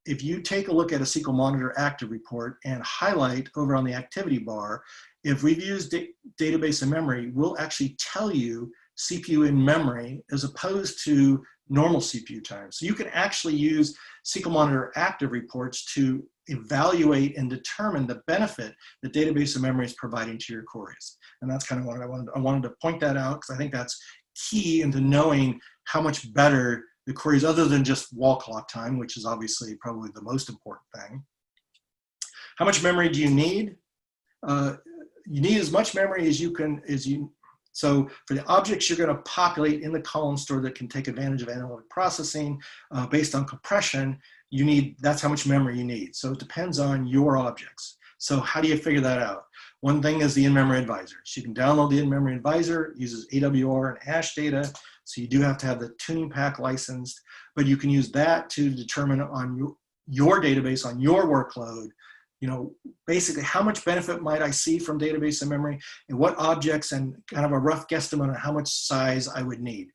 If you take a look at a SQL Monitor active report and highlight over on the activity bar, if we've used database in memory, we'll actually tell you CPU in memory as opposed to normal CPU time. So you can actually use SQL Monitor active reports to evaluate and determine the benefit that database in memory is providing to your queries. And that's kind of what I wanted to point that out, because I think that's key into knowing how much better the queries, other than just wall clock time, which is obviously probably the most important thing. How much memory do you need? You need as much memory as you can, so for the objects you're going to populate in the column store that can take advantage of analytic processing based on compression, that's how much memory you need. So it depends on your objects. So how do you figure that out? One thing is the in-memory advisor. So you can download the in-memory advisor, it uses AWR and hash data. So you do have to have the tuning pack licensed, but you can use that to determine on your database, on your workload, basically how much benefit might I see from database in memory and what objects, and kind of a rough guesstimate on how much size I would need.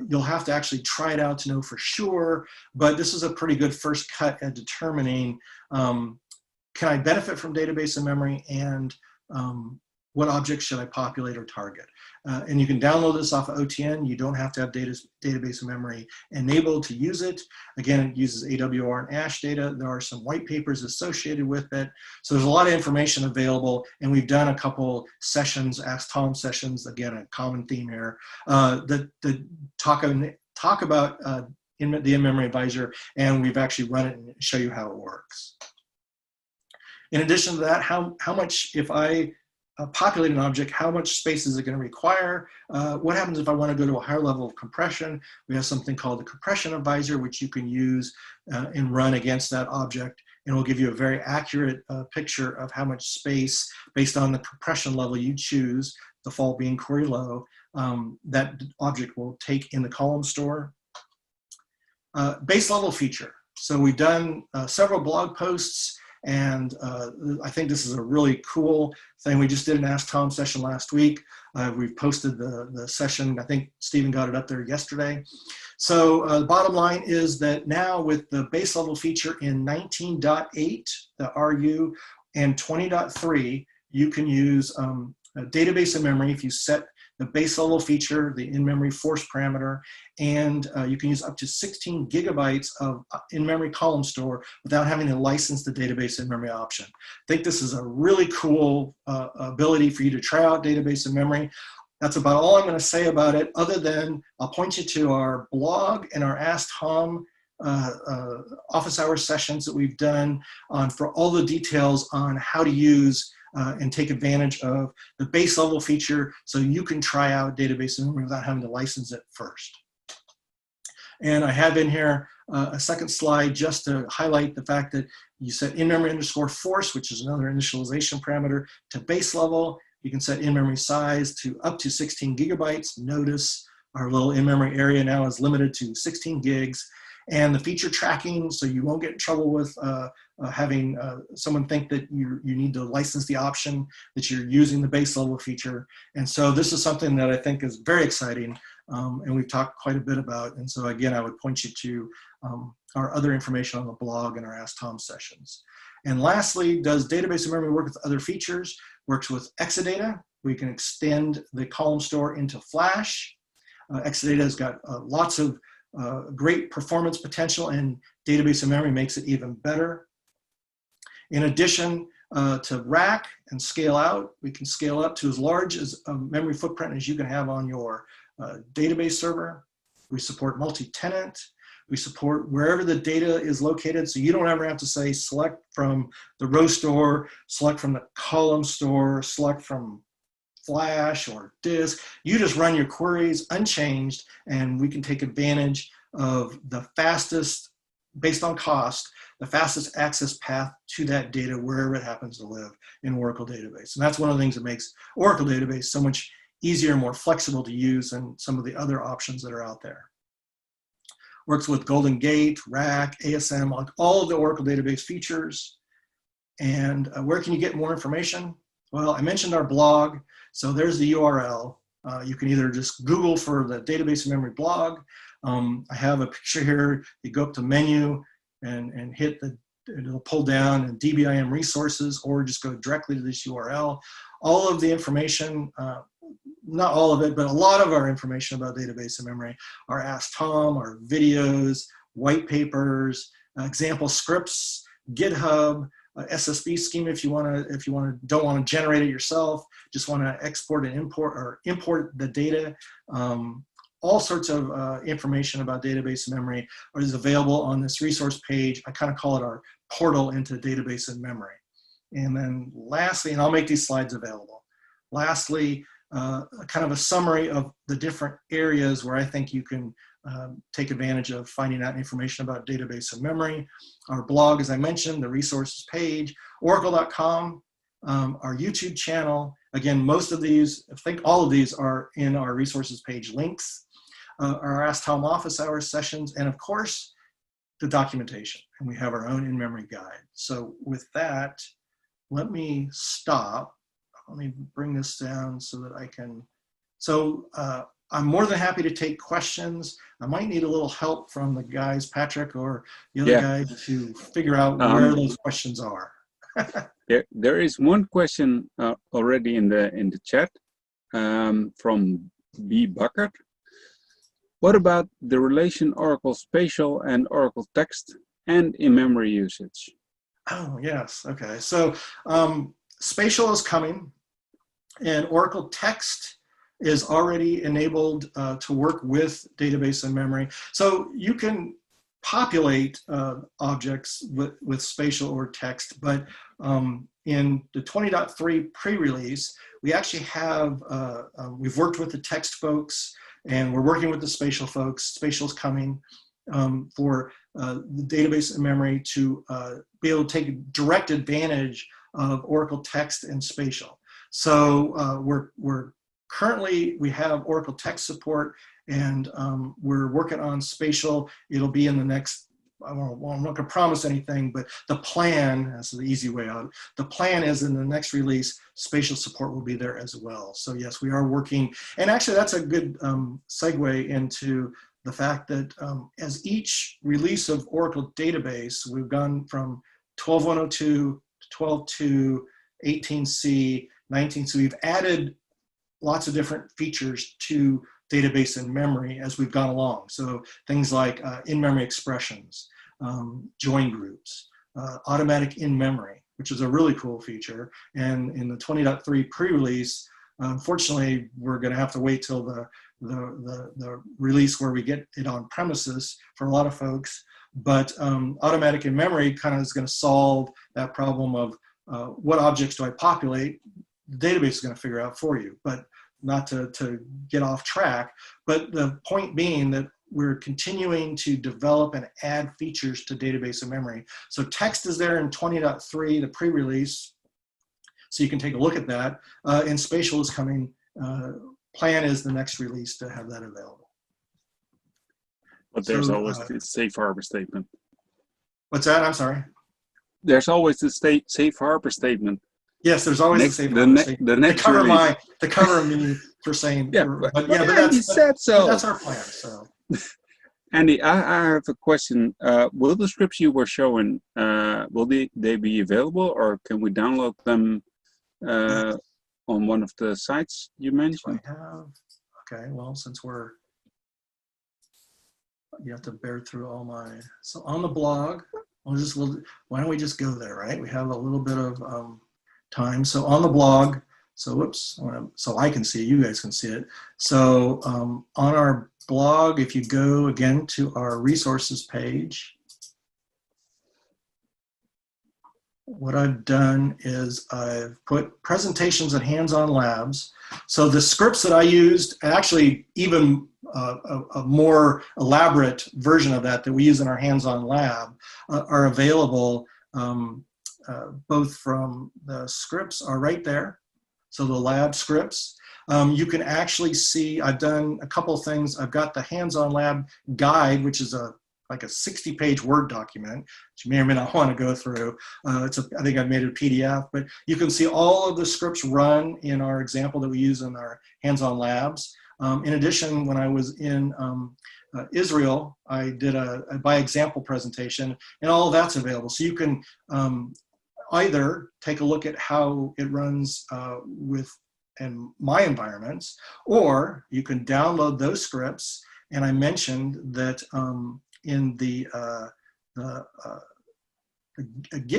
You'll have to actually try it out to know for sure, but this is a pretty good first cut at determining can I benefit from database in memory, and what objects should I populate or target. And you can download this off of OTN. You don't have to have database in memory enabled to use it. Again, it uses AWR and hash data. There are some white papers associated with it. So there's a lot of information available, and we've done a couple sessions, Ask Tom sessions, again, a common theme here, that talk about the in-memory advisor, and we've actually run it and show you how it works. In addition to that, how much, if I populate an object, how much space is it going to require? What happens if I want to go to a higher level of compression? We have something called the compression advisor, which you can use and run against that object, and will give you a very accurate picture of how much space, based on the compression level you choose, default being query low, that object will take in the column store. Base level feature. So we've done several blog posts, and I think this is a really cool thing. We just did an Ask Tom session last week. We've posted the session. I think Stephen got it up there yesterday. So the bottom line is that now with the base level feature in 19.8, the RU, and 20.3, you can use a database in memory if you set the base level feature, the in-memory force parameter, and you can use up to 16 gigabytes of in-memory column store without having to license the database in-memory option. I think this is a really cool ability for you to try out database in memory. That's about all I'm going to say about it, other than I'll point you to our blog and our Ask Tom office hours sessions that we've done for all the details on how to use and take advantage of the base level feature so you can try out database in memory without having to license it first. And I have in here a second slide just to highlight the fact that you set in-memory underscore force, which is another initialization parameter, to base level. You can set in-memory size to up to 16 gigabytes. Notice our little in-memory area now is limited to 16 gigs. And the feature tracking, so you won't get in trouble with having someone think that you need to license the option, that you're using the base level feature. And so this is something that I think is very exciting, and we've talked quite a bit about. And so again, I would point you to our other information on the blog and our Ask Tom sessions. And lastly, does database in memory work with other features? Works with Exadata. We can extend the column store into Flash. Exadata has got lots of great performance potential, and database in memory makes it even better. In addition to rack and scale out, we can scale up to as large as a memory footprint as you can have on your database server. We support multi-tenant. We support wherever the data is located, so you don't ever have to say select from the row store, select from the column store, select from Flash or disk. You just run your queries unchanged, and we can take advantage of the fastest, based on cost, the fastest access path to that data wherever it happens to live in Oracle database. And that's one of the things that makes Oracle database so much easier and more flexible to use than some of the other options that are out there. Works with Golden Gate, Rack, ASM, like all of the Oracle database features. And where can you get more information? Well, I mentioned our blog. So there's the URL. You can either just Google for the database in memory blog. I have a picture here. You go up to menu and hit the, it'll pull down and DBIM resources, or just go directly to this URL. All of the information, not all of it, but a lot of our information about database in memory, our Ask Tom, our videos, white papers, example scripts, GitHub, SSB schema if you don't want to generate it yourself, just want to export and import the data. All sorts of information about database memory is available on this resource page. I kind of call it our portal into database in memory. And then lastly, and I'll make these slides available. Lastly, kind of a summary of the different areas where I think you can take advantage of finding out information about database and memory. Our blog, as I mentioned, the resources page, oracle.com, our YouTube channel. Again, most of these, I think all of these are in our resources page links, our Ask Tom office hours sessions, and of course, the documentation. And we have our own in-memory guide. So with that, let me stop. Let me bring this down so that I can, I'm more than happy to take questions. I might need a little help from the guys, Patrick or the other guys, to figure out where those questions are. there is one question already in the chat from B. Bucket. What about the relation Oracle Spatial and Oracle Text and in-memory usage? Oh, yes. Okay. So Spatial is coming, and Oracle Text is already enabled to work with database and memory. So you can populate objects with spatial or text, but in the 20.3 pre-release, we actually have, we've worked with the text folks, and we're working with the spatial folks. Spatial's coming for the database and memory to be able to take direct advantage of Oracle Text and Spatial. So we have Oracle Text support, and we're working on Spatial. It'll be in the next, I'm not going to promise anything, but the plan, that's the easy way out, the plan is in the next release, Spatial support will be there as well. So yes, we are working, and actually that's a good segue into the fact that as each release of Oracle database, we've gone from 12.102 to 12.2, 18C, 19C, we've added lots of different features to database and memory as we've gone along. So things like in-memory expressions, join groups, automatic in-memory, which is a really cool feature. And in the 20.3 pre-release, unfortunately, we're going to have to wait till the release where we get it on premises for a lot of folks. But automatic in-memory kind of is going to solve that problem of what objects do I populate, the database is going to figure out for you, but not to get off track. But the point being that we're continuing to develop and add features to database and memory. So text is there in 20.3, the pre-release, so you can take a look at that. And spatial is coming. Plan is the next release to have that available. But there's always the safe harbor statement. What's that? I'm sorry. There's always the safe harbor statement. Yes, there's always the safe harbor statement. The next to cover me for saying. Yeah, but that's our plan. So. Andy, I have a question. Will the scripts you were showing, will they be available, or can we download them on one of the sites you mentioned? Okay, well, since you have to bear through all my, so on the blog, why don't we just go there, right? We have a little bit of time. So on the blog, so whoops, so I can see it, you guys can see it. So on our blog, if you go again to our resources page, what I've done is I've put presentations and hands-on labs. So the scripts that I used, actually even a more elaborate version of that we use in our hands-on lab, are available. Both from the scripts are right there. So the lab scripts. You can actually see, I've done a couple of things. I've got the hands-on lab guide, which is like a 60-page Word document, which you may or may not want to go through. I think I've made it a PDF, but you can see all of the scripts run in our example that we use in our hands-on labs. In addition, when I was in Israel, I did a by example presentation, and all of that's available. So you can either take a look at how it runs in my environments, or you can download those scripts. And I mentioned that in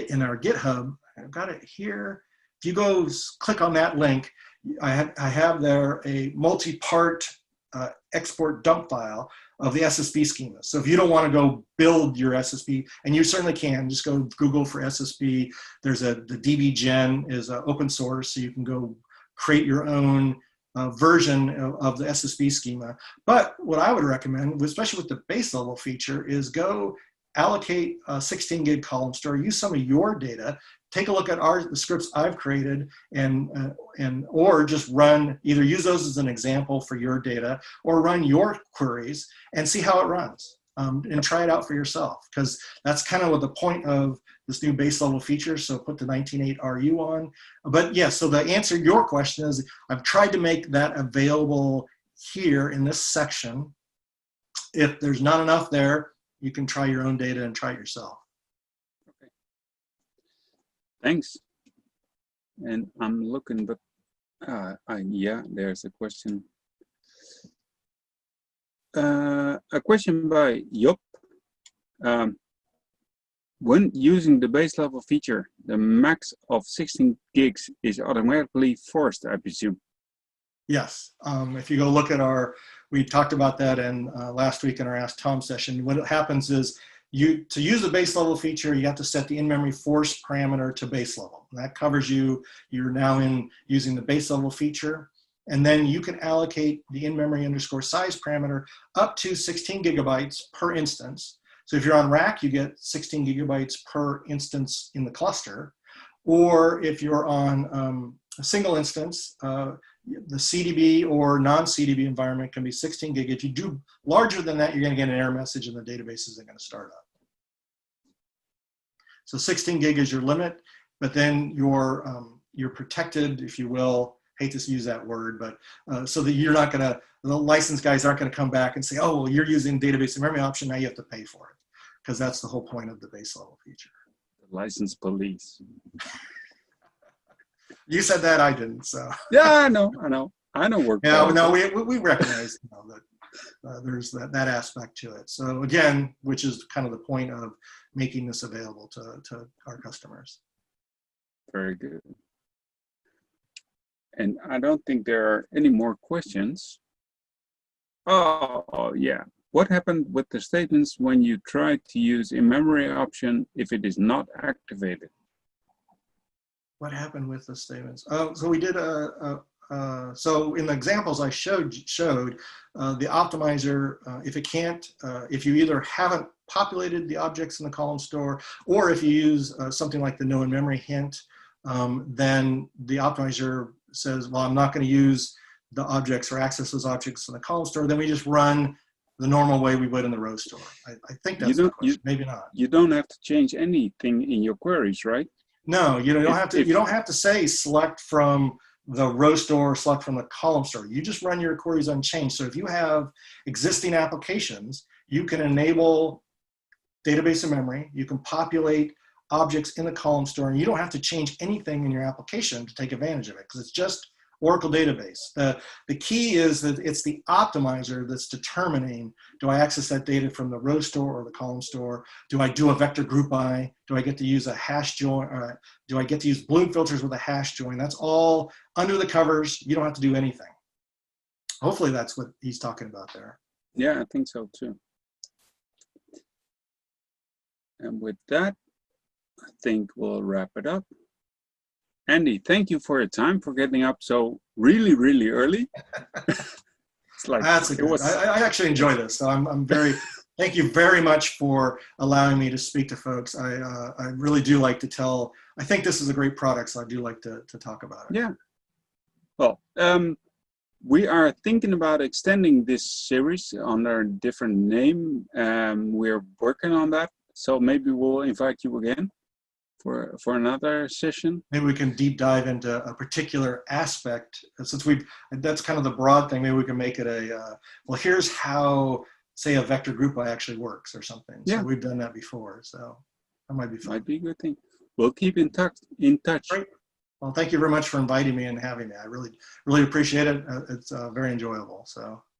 in our GitHub, I've got it here. If you go click on that link, I have there a multi-part export dump file of the SSB schema. So if you don't want to go build your SSB, and you certainly can, just go Google for SSB. There's the dbgen is open source, so you can go create your own version of the SSB schema. But what I would recommend, especially with the base level feature, is go allocate a 16 gig column store, use some of your data, take a look at the scripts I've created, or just run, either use those as an example for your data, or run your queries and see how it runs, and try it out for yourself, because that's kind of what the point of this new base level feature. So put the 19.8 RU on. But yeah, so the answer to your question is I've tried to make that available here in this section. If there's not enough there, you can try your own data and try it yourself. Okay. Thanks. And I'm looking, but yeah, there's a question. A question by Job. When using the base level feature, the max of 16 gigs is automatically forced, I presume. Yes. If you go look at we talked about that in last week in our Ask Tom session. What happens is to use the base level feature, you have to set the in-memory force parameter to base level. And that covers you're now using the base level feature. And then you can allocate the in-memory underscore size parameter up to 16 gigabytes per instance. So if you're on rack, you get 16 gigabytes per instance in the cluster. Or if you're on a single instance, the CDB or non-CDB environment can be 16 gig. If you do larger than that, you're going to get an error message and the database isn't going to start up. So 16 gig is your limit, but then you're protected, if you will. Hate to use that word, but so that you're not going to, the license guys aren't going to come back and say, oh, well, you're using database and memory option, now you have to pay for it, because that's the whole point of the base level feature. The license police. You said that, I didn't, so. Yeah, I know. Work. Yeah, no, we recognize that there's that aspect to it. So again, which is kind of the point of making this available to our customers. Very good. And I don't think there are any more questions. Oh, yeah. What happened with the statements when you try to use in-memory option if it is not activated? what happened with the statements? So we did so in the examples I showed the optimizer, if it can't, if you either haven't populated the objects in the column store, or if you use something like the no in memory hint, then the optimizer says, well, I'm not going to use the objects or access those objects in the column store. Then we just run the normal way we would in the row store. I think that's the question. Maybe not. You don't have to change anything in your queries, right? No, you don't have to. You don't have to say select from the row store, select from the column store. You just run your queries unchanged. So if you have existing applications, you can enable database and memory. You can populate objects in the column store, and you don't have to change anything in your application to take advantage of it, because it's just Oracle database. The key is that it's the optimizer that's determining, do I access that data from the row store or the column store? Do I do a vector group by? Do I get to use a hash join? Do I get to use Bloom filters with a hash join? That's all under the covers. You don't have to do anything. Hopefully that's what he's talking about there. Yeah, I think so too. And with that, I think we'll wrap it up. Andy, thank you for your time, for getting up so really, really early. It's like, that's good. I actually enjoy this, so I'm very. Thank you very much for allowing me to speak to folks. I really do like to tell. I think this is a great product, so I do like to talk about it. Yeah. Well, we are thinking about extending this series under a different name. We're working on that, so maybe we'll invite you again for another session. Maybe we can deep dive into a particular aspect, since that's kind of the broad thing. Maybe we can make it well, here's how, say, a vector group by actually works or something. Yeah. So we've done that before, so that might be fun. Might be a good thing. We'll keep in touch. Great. Well, thank you very much for inviting me and having me. I really, really appreciate it. It's very enjoyable. So.